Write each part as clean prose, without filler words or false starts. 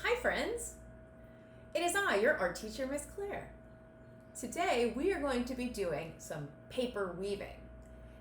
Hi friends! It is I, your art teacher, Miss Claire. Today we are going to be doing some paper weaving.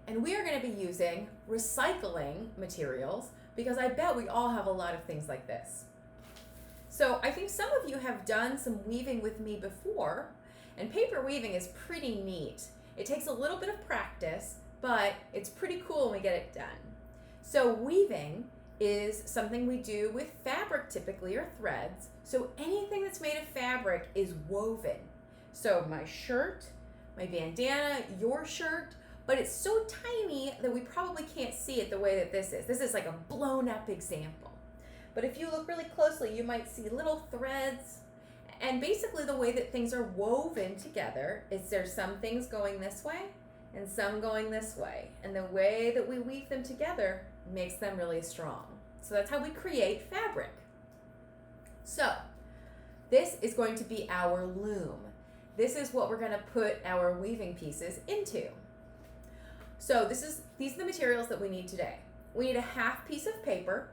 And we are going to be using recycling materials because I bet we all have a lot of things like this. So I think some of you have done some weaving with me before, and paper weaving is pretty neat. It takes a little bit of practice, but it's pretty cool when we get it done. So weaving is something we do with fabric typically, or threads. So anything that's made of fabric is woven. So my shirt, my bandana, your shirt, but it's so tiny that we probably can't see it the way that this is. This is like a blown up example. But if you look really closely, you might see little threads. And basically the way that things are woven together is there's some things going this way and some going this way. And the way that we weave them together makes them really strong. So that's how we create fabric. So this is going to be our loom. This is what we're going to put our weaving pieces into. So these are the materials that we need today. We need a half piece of paper,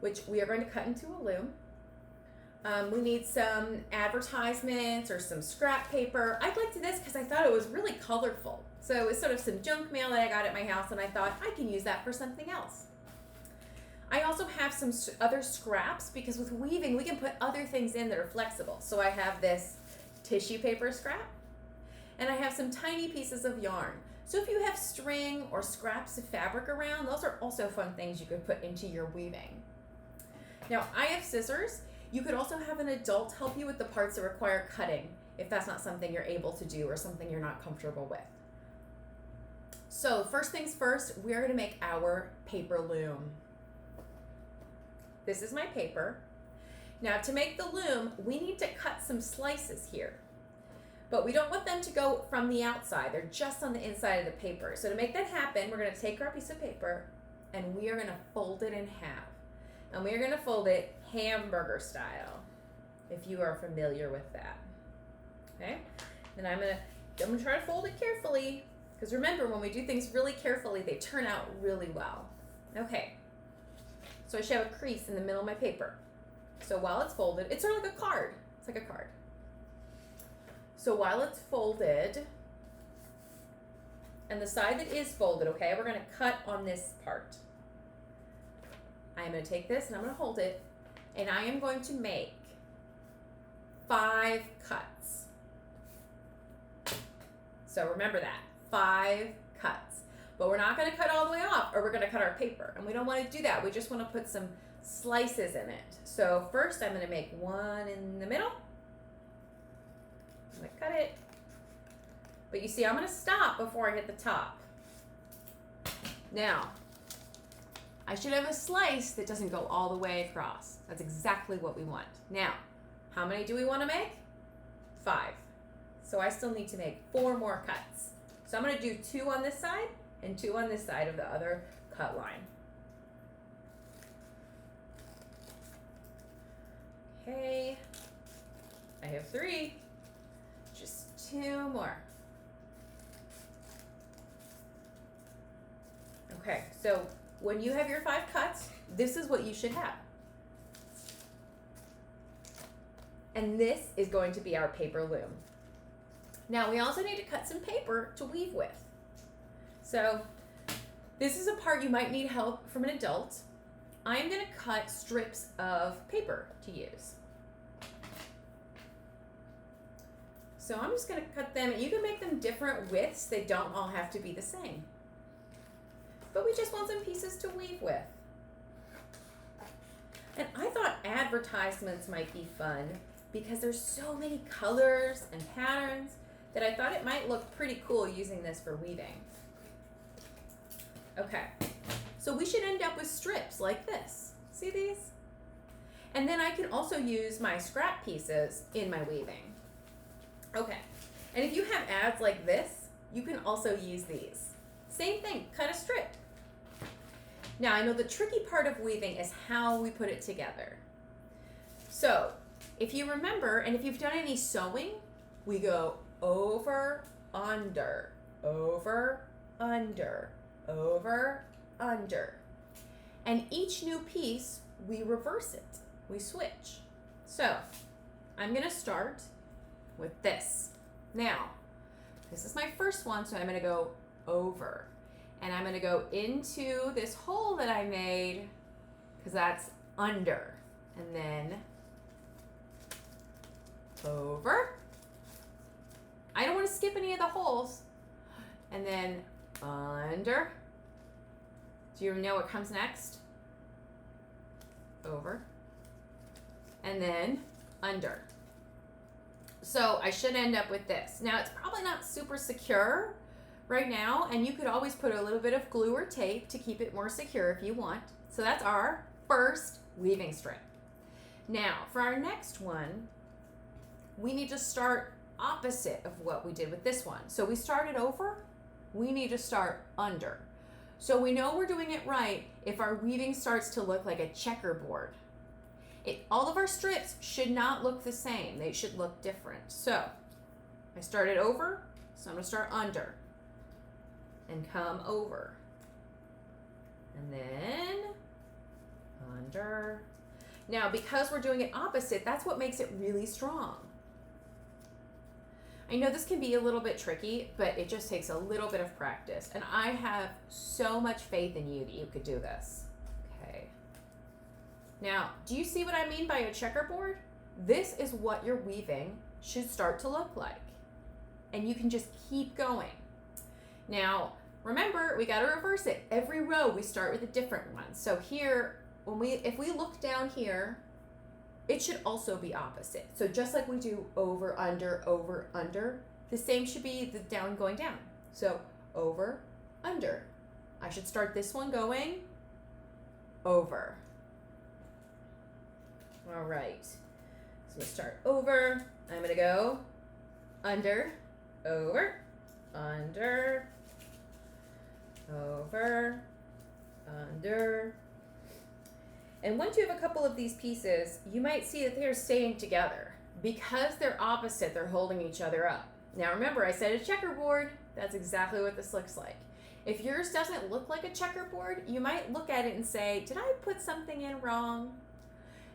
which we are going to cut into a loom. We need some advertisements or some scrap paper. I liked this because I thought it was really colorful. So it was sort of some junk mail that I got at my house, and I thought I can use that for something else. I also have some other scraps because with weaving we can put other things in that are flexible. So I have this tissue paper scrap, and I have some tiny pieces of yarn. So if you have string or scraps of fabric around, those are also fun things you could put into your weaving. Now I have scissors. You could also have an adult help you with the parts that require cutting if that's not something you're able to do or something you're not comfortable with. So first things first, we're going to make our paper loom. This is my paper. Now to make the loom, we need to cut some slices here. But we don't want them to go from the outside. They're just on the inside of the paper. So to make that happen, we're going to take our piece of paper and we are going to fold it in half. And we are going to fold it hamburger style, if you are familiar with that. Okay? And I'm going to try to fold it carefully, because remember, when we do things really carefully, they turn out really well. Okay. So I should have a crease in the middle of my paper. So while it's folded, it's sort of like a card. It's like a card. So while it's folded, and the side that is folded, okay, we're going to cut on this part. I'm going to take this and I'm going to hold it, and I am going to make 5 cuts. So remember that, 5 cuts. But we're not going to cut all the way off, or we're going to cut our paper, and we don't want to do that. We just want to put some slices in it. So first I'm going to make one in the middle. I'm going to cut it. But you see, I'm going to stop before I hit the top. Now, I should have a slice that doesn't go all the way across. That's exactly what we want. Now, how many do we want to make? 5. So I still need to make 4 more cuts. So I'm going to do 2 on this side and 2 on this side of the other cut line. Okay, I have 3, just 2 more. Okay, so when you have your 5 cuts, this is what you should have. And this is going to be our paper loom. Now we also need to cut some paper to weave with. So this is a part you might need help from an adult. I'm going to cut strips of paper to use. So I'm just going to cut them, and you can make them different widths. They don't all have to be the same. But we just want some pieces to weave with. And I thought advertisements might be fun because there's so many colors and patterns that I thought it might look pretty cool using this for weaving. Okay, so we should end up with strips like this. See these? And then I can also use my scrap pieces in my weaving. Okay, and if you have ads like this, you can also use these. Same thing, cut a strip. Now I know the tricky part of weaving is how we put it together. So if you remember, and if you've done any sewing, we go over, under, over, under, over, under. And each new piece, we reverse it. we switch. So I'm going to start with this. Now, this is my first one, so I'm going to go over. And I'm going to go into this hole that I made because that's under. And then over. I don't want to skip any of the holes. And then under. Do you know what comes next? Over. And then under. So I should end up with this. Now it's probably not super secure right now, and you could always put a little bit of glue or tape to keep it more secure if you want. So that's our first weaving strip. Now for our next one, we need to start opposite of what we did with this one. So we started over, we need to start under. So we know we're doing it right if our weaving starts to look like a checkerboard. All of our strips should not look the same. They should look different. So I started over, so I'm going to start under and come over. And then under. Now, because we're doing it opposite, that's what makes it really strong. I know this can be a little bit tricky, but it just takes a little bit of practice. And I have so much faith in you that you could do this. Okay. Now, do you see what I mean by a checkerboard? This is what your weaving should start to look like. And you can just keep going. Now, remember, we got to reverse it. Every row, we start with a different one. So here, if we look down here, it should also be opposite. So just like we do over, under, the same should be the down going down. So over, under. I should start this one going over. All right. So I'm going to start over. I'm going to go under, over, under, over, under. And once you have a couple of these pieces, you might see that they're staying together. Because they're opposite, they're holding each other up. Now remember, I said a checkerboard. That's exactly what this looks like. If yours doesn't look like a checkerboard, you might look at it and say, did I put something in wrong?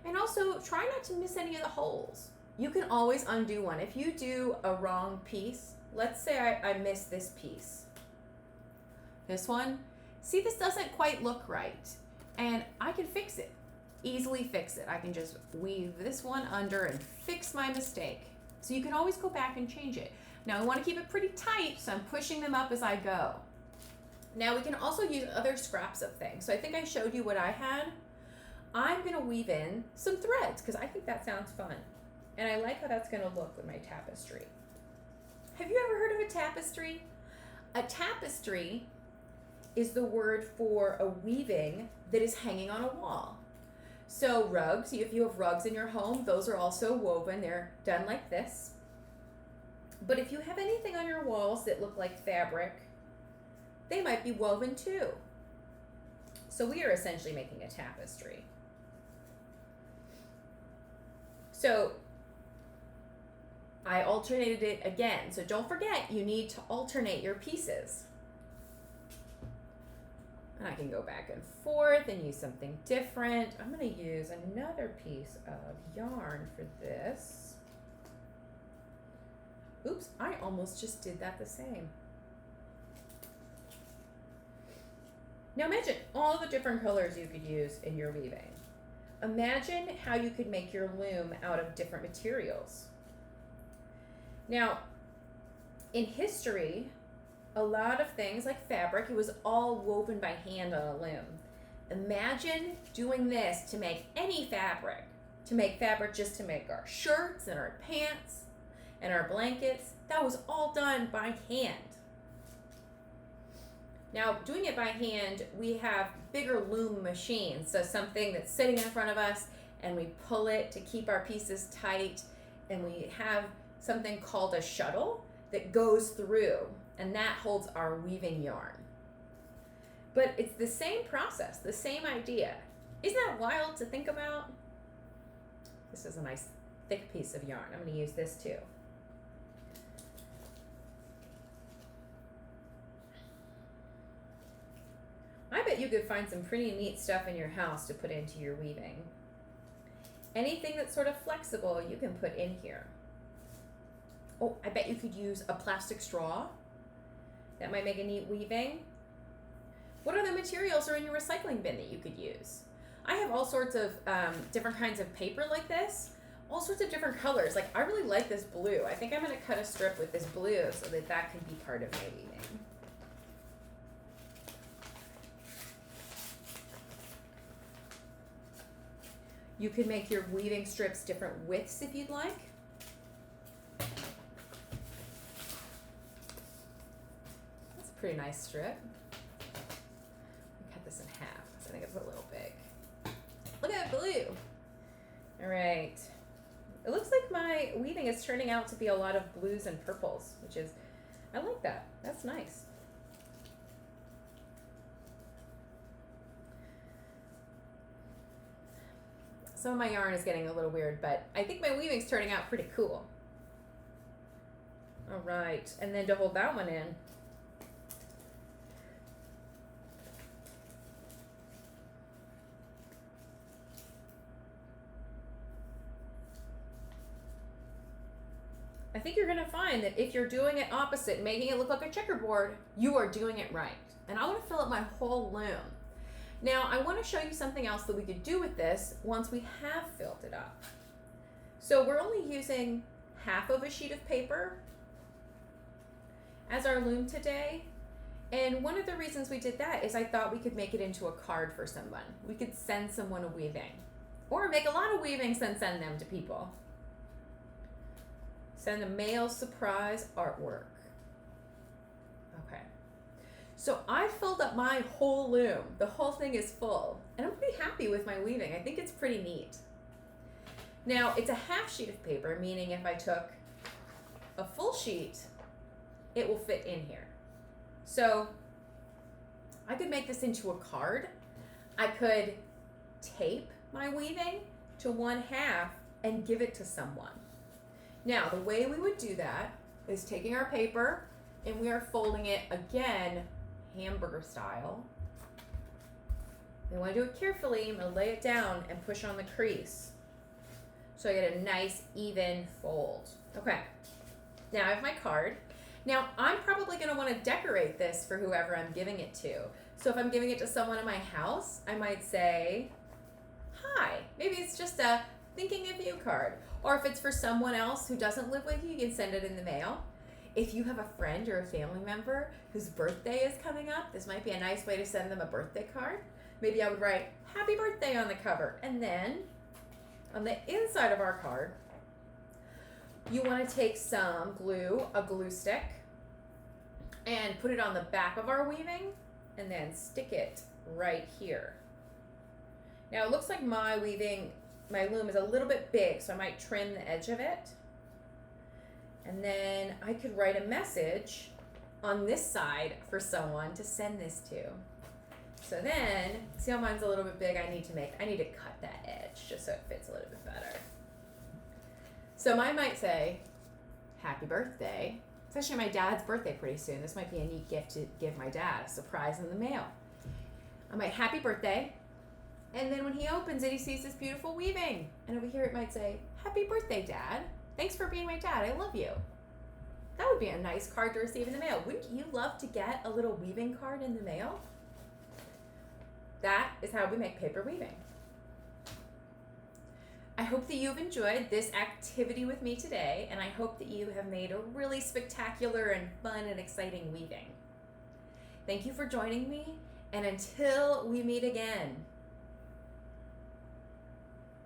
And also, try not to miss any of the holes. You can always undo one. If you do a wrong piece, let's say I missed this piece. This one, see, this doesn't quite look right. And I can fix it, easily fix it. I can just weave this one under and fix my mistake. So you can always go back and change it. Now I want to keep it pretty tight, so I'm pushing them up as I go. Now we can also use other scraps of things. So I think I showed you what I had. I'm going to weave in some threads because I think that sounds fun. And I like how that's going to look with my tapestry. Have you ever heard of a tapestry? A tapestry is the word for a weaving that is hanging on a wall. So rugs, if you have rugs in your home, those are also woven. They're done like this. But if you have anything on your walls that look like fabric, they might be woven too. So we are essentially making a tapestry. So I alternated it again. So don't forget, you need to alternate your pieces. And I can go back and forth and use something different. I'm going to use another piece of yarn for this. Oops, I almost just did that the same. Now imagine all the different colors you could use in your weaving. Imagine how you could make your loom out of different materials. Now, in history, a lot of things like fabric, it was all woven by hand on a loom. Imagine doing this to make any fabric, just to make our shirts and our pants and our blankets. That was all done by hand. Now, doing it by hand, we have bigger loom machines. So something that's sitting in front of us and we pull it to keep our pieces tight. And we have something called a shuttle that goes through, and that holds our weaving yarn. But it's the same process, the same idea. Isn't that wild to think about? This is a nice thick piece of yarn. I'm going to use this too. I bet you could find some pretty neat stuff in your house to put into your weaving. Anything that's sort of flexible, you can put in here. Oh, I bet you could use a plastic straw. That might make a neat weaving. What other materials are in your recycling bin that you could use? I have all sorts of different kinds of paper like this, all sorts of different colors. Like, I really like this blue. I think I'm gonna cut a strip with this blue so that that can be part of my weaving. You can make your weaving strips different widths if you'd like. That's a pretty nice strip. Cut this in half because I think it's a little big. Look at that blue. All right. It looks like my weaving is turning out to be a lot of blues and purples, which is, I like that. That's nice. Some of my yarn is getting a little weird, but I think my weaving's turning out pretty cool. All right, and then to hold that one in, I think you're gonna find that if you're doing it opposite, making it look like a checkerboard, you are doing it right. And I wanna fill up my whole loom. Now, I want to show you something else that we could do with this once we have filled it up. So we're only using half of a sheet of paper as our loom today. And one of the reasons we did that is I thought we could make it into a card for someone. We could send someone a weaving, or make a lot of weavings and send them to people. Send a mail surprise artwork. Okay. So I filled up my whole loom. The whole thing is full. And I'm pretty happy with my weaving. I think it's pretty neat. Now, it's a half sheet of paper, meaning if I took a full sheet, it will fit in here. So I could make this into a card. I could tape my weaving to one half and give it to someone. Now, the way we would do that is taking our paper and we are folding it again, hamburger style. We want to do it carefully. I'm going to lay it down and push on the crease so I get a nice even fold. Okay, now I have my card. Now I'm probably going to want to decorate this for whoever I'm giving it to. So if I'm giving it to someone in my house, I might say, hi. Maybe it's just a thinking of you card. Or if it's for someone else who doesn't live with you, you can send it in the mail. If you have a friend or a family member whose birthday is coming up, this might be a nice way to send them a birthday card. Maybe I would write happy birthday on the cover. And then on the inside of our card, you want to take some glue, a glue stick, and put it on the back of our weaving and then stick it right here. Now it looks like my weaving, my loom is a little bit big, so I might trim the edge of it. And then I could write a message on this side for someone to send this to. So then, see how mine's a little bit big? I need to cut that edge just so it fits a little bit better. So mine might say, happy birthday. It's actually my dad's birthday pretty soon. This might be a neat gift to give my dad, a surprise in the mail. I might, happy birthday. And then when he opens it, he sees this beautiful weaving. And over here it might say, happy birthday, Dad. Thanks for being my dad. I love you. That would be a nice card to receive in the mail. Wouldn't you love to get a little weaving card in the mail? That is how we make paper weaving. I hope that you've enjoyed this activity with me today, and I hope that you have made a really spectacular and fun and exciting weaving. Thank you for joining me, and until we meet again,